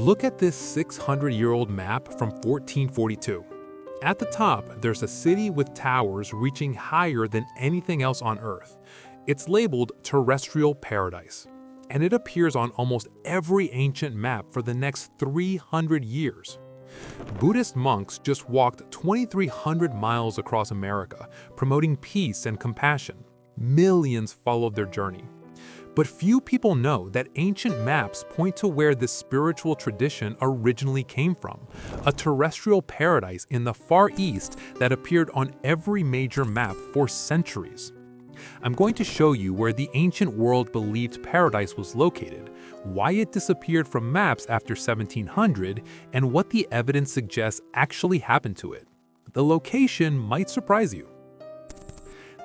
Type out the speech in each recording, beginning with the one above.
Look at this 600-year-old map from 1442. At the top, there's a city with towers reaching higher than anything else on Earth. It's labeled Terrestrial Paradise, and it appears on almost every ancient map for the next 300 years. Buddhist monks just walked 2,300 miles across America, promoting peace and compassion. Millions followed their journey. But few people know that ancient maps point to where this spiritual tradition originally came from, a terrestrial paradise in the Far East that appeared on every major map for centuries. I'm going to show you where the ancient world believed paradise was located, why it disappeared from maps after 1700, and what the evidence suggests actually happened to it. The location might surprise you.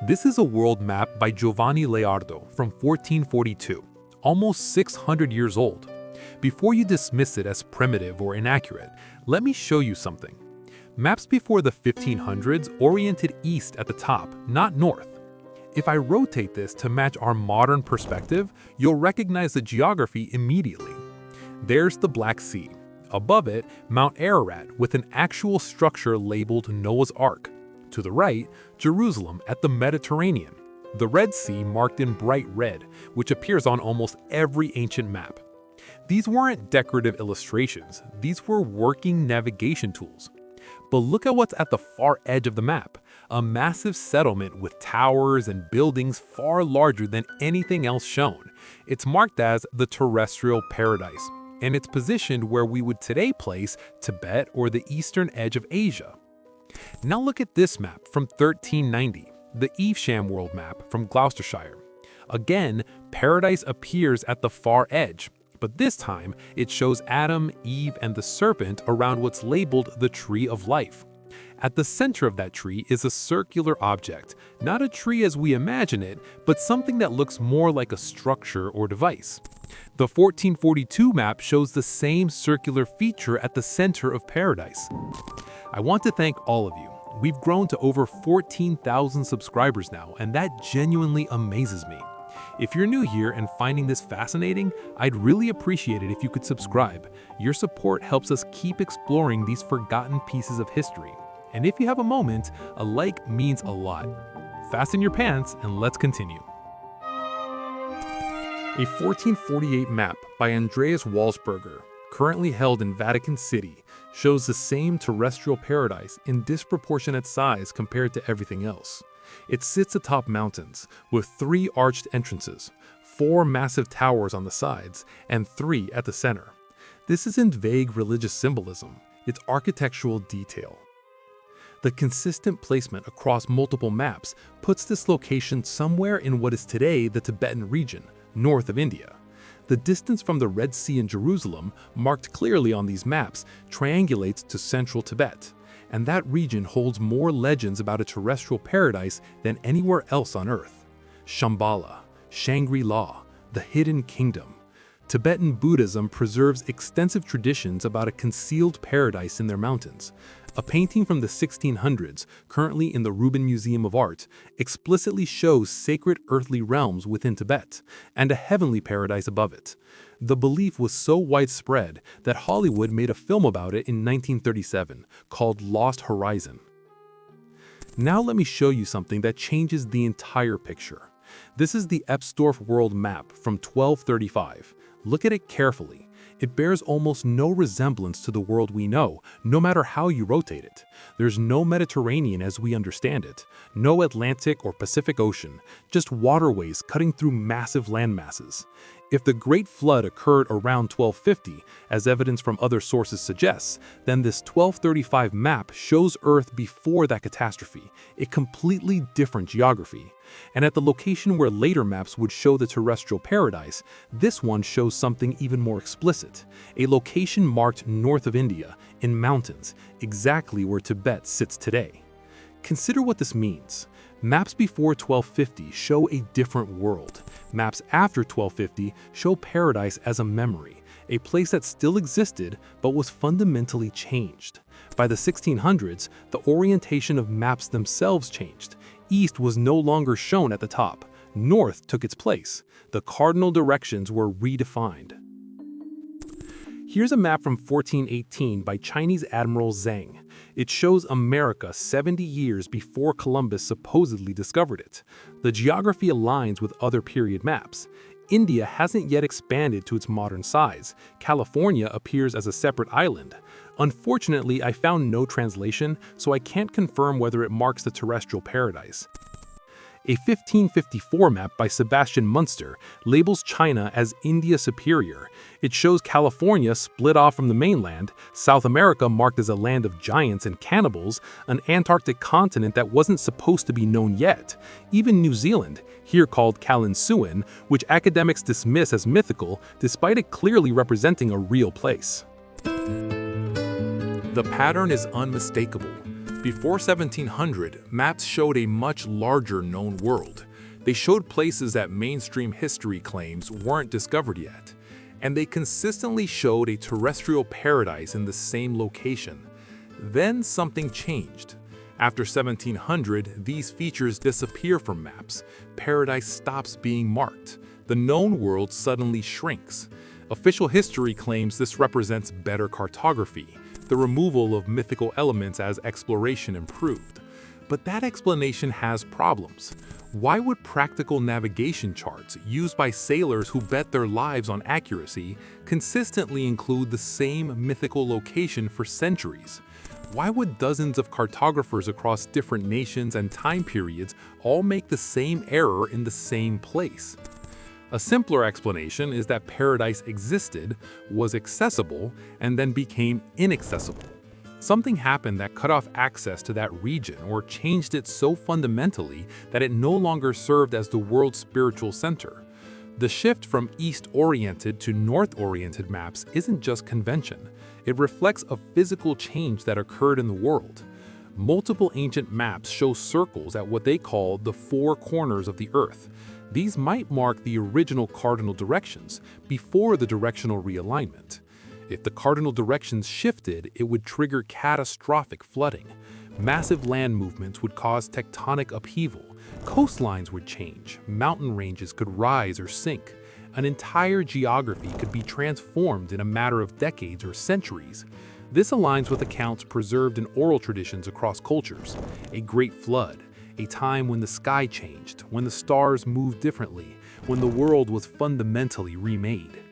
This is a world map by Giovanni Leonardo from 1442, almost 600 years old. Before you dismiss it as primitive or inaccurate, let me show you something. Maps before the 1500s oriented east at the top, not north. If I rotate this to match our modern perspective, you'll recognize the geography immediately. There's the Black Sea. Above it, Mount Ararat with an actual structure labeled Noah's Ark. To the right, Jerusalem at the Mediterranean. The Red Sea marked in bright red, which appears on almost every ancient map. These weren't decorative illustrations, these were working navigation tools. But look at what's at the far edge of the map, a massive settlement with towers and buildings far larger than anything else shown. It's marked as the terrestrial paradise, and it's positioned where we would today place Tibet or the eastern edge of Asia. Now look at this map from 1390, the Evesham world map from Gloucestershire. Again, paradise appears at the far edge, but this time it shows Adam, Eve, and the serpent around what's labeled the Tree of Life. At the center of that tree is a circular object, not a tree as we imagine it, but something that looks more like a structure or device. The 1442 map shows the same circular feature at the center of paradise. I want to thank all of you. We've grown to over 14,000 subscribers now, and that genuinely amazes me. If you're new here and finding this fascinating, I'd really appreciate it if you could subscribe. Your support helps us keep exploring these forgotten pieces of history. And if you have a moment, a like means a lot. Fasten your pants and let's continue. A 1448 map by Andreas Walsberger, currently held in Vatican City, shows the same terrestrial paradise in disproportionate size compared to everything else. It sits atop mountains, with 3 arched entrances, 4 massive towers on the sides, and 3 at the center. This isn't vague religious symbolism, it's architectural detail. The consistent placement across multiple maps puts this location somewhere in what is today the Tibetan region, north of India. The distance from the Red Sea and Jerusalem, marked clearly on these maps, triangulates to central Tibet, and that region holds more legends about a terrestrial paradise than anywhere else on Earth. Shambhala, Shangri-La, the Hidden Kingdom. Tibetan Buddhism preserves extensive traditions about a concealed paradise in their mountains. A painting from the 1600s, currently in the Rubin Museum of Art, explicitly shows sacred earthly realms within Tibet, and a heavenly paradise above it. The belief was so widespread that Hollywood made a film about it in 1937, called Lost Horizon. Now let me show you something that changes the entire picture. This is the Epsdorf World Map from 1235. Look at it carefully. It bears almost no resemblance to the world we know, no matter how you rotate it. There's no Mediterranean as we understand it, no Atlantic or Pacific Ocean, just waterways cutting through massive landmasses. If the Great Flood occurred around 1250, as evidence from other sources suggests, then this 1235 map shows Earth before that catastrophe, a completely different geography. And at the location where later maps would show the terrestrial paradise, this one shows something even more explicit, a location marked north of India, in mountains, exactly where Tibet sits today. Consider what this means. Maps before 1250 show a different world. Maps after 1250 show paradise as a memory, a place that still existed but was fundamentally changed. By the 1600s, the orientation of maps themselves changed. East was no longer shown at the top. North took its place. The cardinal directions were redefined. Here's a map from 1418 by Chinese Admiral Zhang. It shows America 70 years before Columbus supposedly discovered it. The geography aligns with other period maps. India hasn't yet expanded to its modern size. California appears as a separate island. Unfortunately, I found no translation, so I can't confirm whether it marks the terrestrial paradise. A 1554 map by Sebastian Munster labels China as India Superior. It shows California split off from the mainland, South America marked as a land of giants and cannibals, an Antarctic continent that wasn't supposed to be known yet, even New Zealand, here called Kalinsuin, which academics dismiss as mythical despite it clearly representing a real place. The pattern is unmistakable. Before 1700, maps showed a much larger known world. They showed places that mainstream history claims weren't discovered yet, and they consistently showed a terrestrial paradise in the same location. Then something changed. After 1700, these features disappear from maps. Paradise stops being marked. The known world suddenly shrinks. Official history claims this represents better cartography, the removal of mythical elements as exploration improved. But that explanation has problems. Why would practical navigation charts used by sailors who bet their lives on accuracy consistently include the same mythical location for centuries? Why would dozens of cartographers across different nations and time periods all make the same error in the same place? A simpler explanation is that paradise existed, was accessible, and then became inaccessible. Something happened that cut off access to that region or changed it so fundamentally that it no longer served as the world's spiritual center. The shift from east-oriented to north-oriented maps isn't just convention. It reflects a physical change that occurred in the world. Multiple ancient maps show circles at what they call the four corners of the Earth. These might mark the original cardinal directions before the directional realignment. If the cardinal directions shifted, it would trigger catastrophic flooding. Massive land movements would cause tectonic upheaval. Coastlines would change. Mountain ranges could rise or sink. An entire geography could be transformed in a matter of decades or centuries. This aligns with accounts preserved in oral traditions across cultures. A great flood, a time when the sky changed, when the stars moved differently, when the world was fundamentally remade.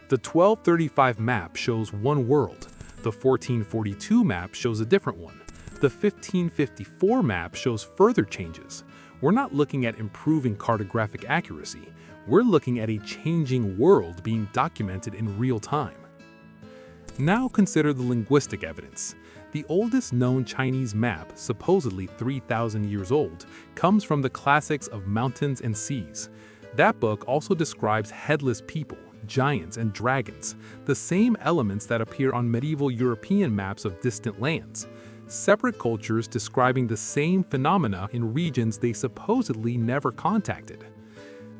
The 1235 map shows one world. The 1442 map shows a different one. The 1554 map shows further changes. We're not looking at improving cartographic accuracy. We're looking at a changing world being documented in real time. Now consider the linguistic evidence. The oldest known Chinese map, supposedly 3,000 years old, comes from the classics of Mountains and Seas. That book also describes headless people, giants, and dragons, the same elements that appear on medieval European maps of distant lands. Separate cultures describing the same phenomena in regions they supposedly never contacted.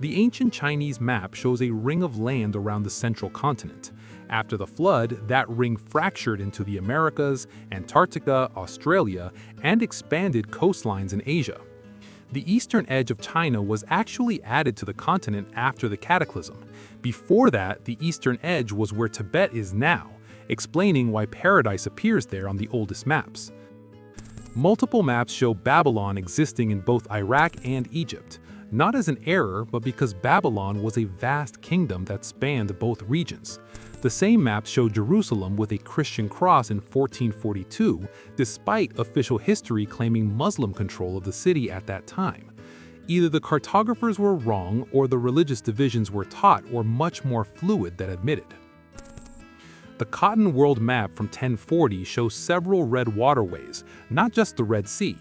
The ancient Chinese map shows a ring of land around the central continent. After the flood, that ring fractured into the Americas, Antarctica, Australia, and expanded coastlines in Asia. The eastern edge of China was actually added to the continent after the Cataclysm. Before that, the eastern edge was where Tibet is now, explaining why paradise appears there on the oldest maps. Multiple maps show Babylon existing in both Iraq and Egypt, not as an error, but because Babylon was a vast kingdom that spanned both regions. The same maps show Jerusalem with a Christian cross in 1442, despite official history claiming Muslim control of the city at that time. Either the cartographers were wrong or the religious divisions were taught were much more fluid than admitted. The Cotton World Map from 1040 shows several red waterways, not just the Red Sea.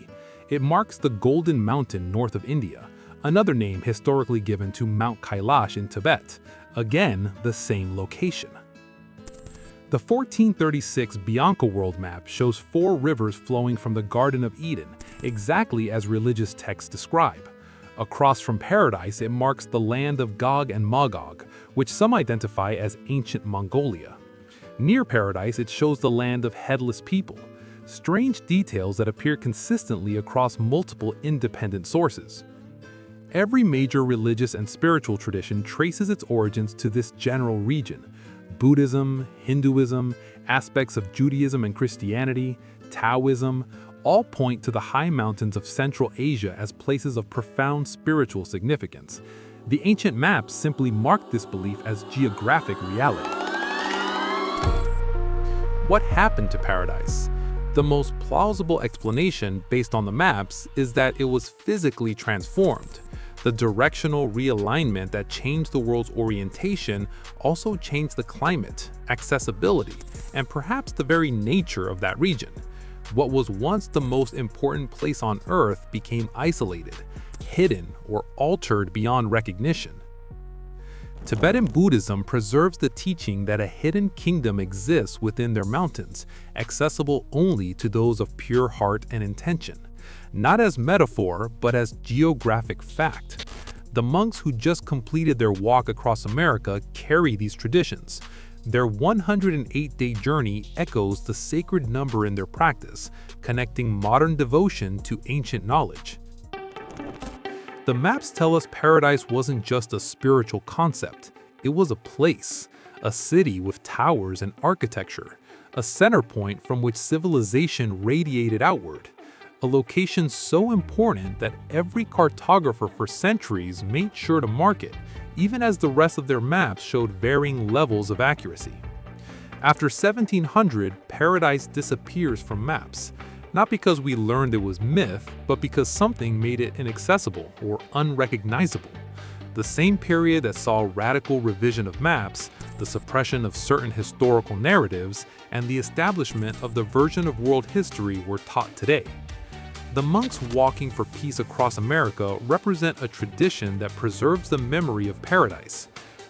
It marks the Golden Mountain north of India, another name historically given to Mount Kailash in Tibet, again the same location. The 1436 Bianca World Map shows 4 rivers flowing from the Garden of Eden, exactly as religious texts describe. Across from paradise, it marks the land of Gog and Magog, which some identify as ancient Mongolia. Near paradise, it shows the land of headless people, strange details that appear consistently across multiple independent sources. Every major religious and spiritual tradition traces its origins to this general region. Buddhism, Hinduism, aspects of Judaism and Christianity, Taoism, all point to the high mountains of Central Asia as places of profound spiritual significance. The ancient maps simply marked this belief as geographic reality. What happened to paradise? The most plausible explanation based on the maps is that it was physically transformed. The directional realignment that changed the world's orientation also changed the climate, accessibility, and perhaps the very nature of that region. What was once the most important place on Earth became isolated, hidden, or altered beyond recognition. Tibetan Buddhism preserves the teaching that a hidden kingdom exists within their mountains, accessible only to those of pure heart and intention. Not as metaphor, but as geographic fact. The monks who just completed their walk across America carry these traditions. Their 108-day journey echoes the sacred number in their practice, connecting modern devotion to ancient knowledge. The maps tell us paradise wasn't just a spiritual concept, it was a place, a city with towers and architecture, a center point from which civilization radiated outward, a location so important that every cartographer for centuries made sure to mark it, even as the rest of their maps showed varying levels of accuracy. After 1700, paradise disappears from maps, not because we learned it was myth, but because something made it inaccessible or unrecognizable. The same period that saw radical revision of maps, the suppression of certain historical narratives, and the establishment of the version of world history we're taught today. The monks walking for peace across America represent a tradition that preserves the memory of paradise.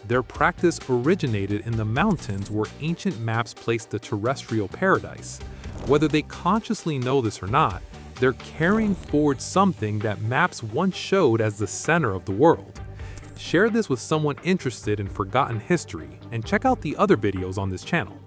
Their practice originated in the mountains where ancient maps placed the terrestrial paradise. Whether they consciously know this or not, they're carrying forward something that maps once showed as the center of the world. Share this with someone interested in forgotten history, and check out the other videos on this channel.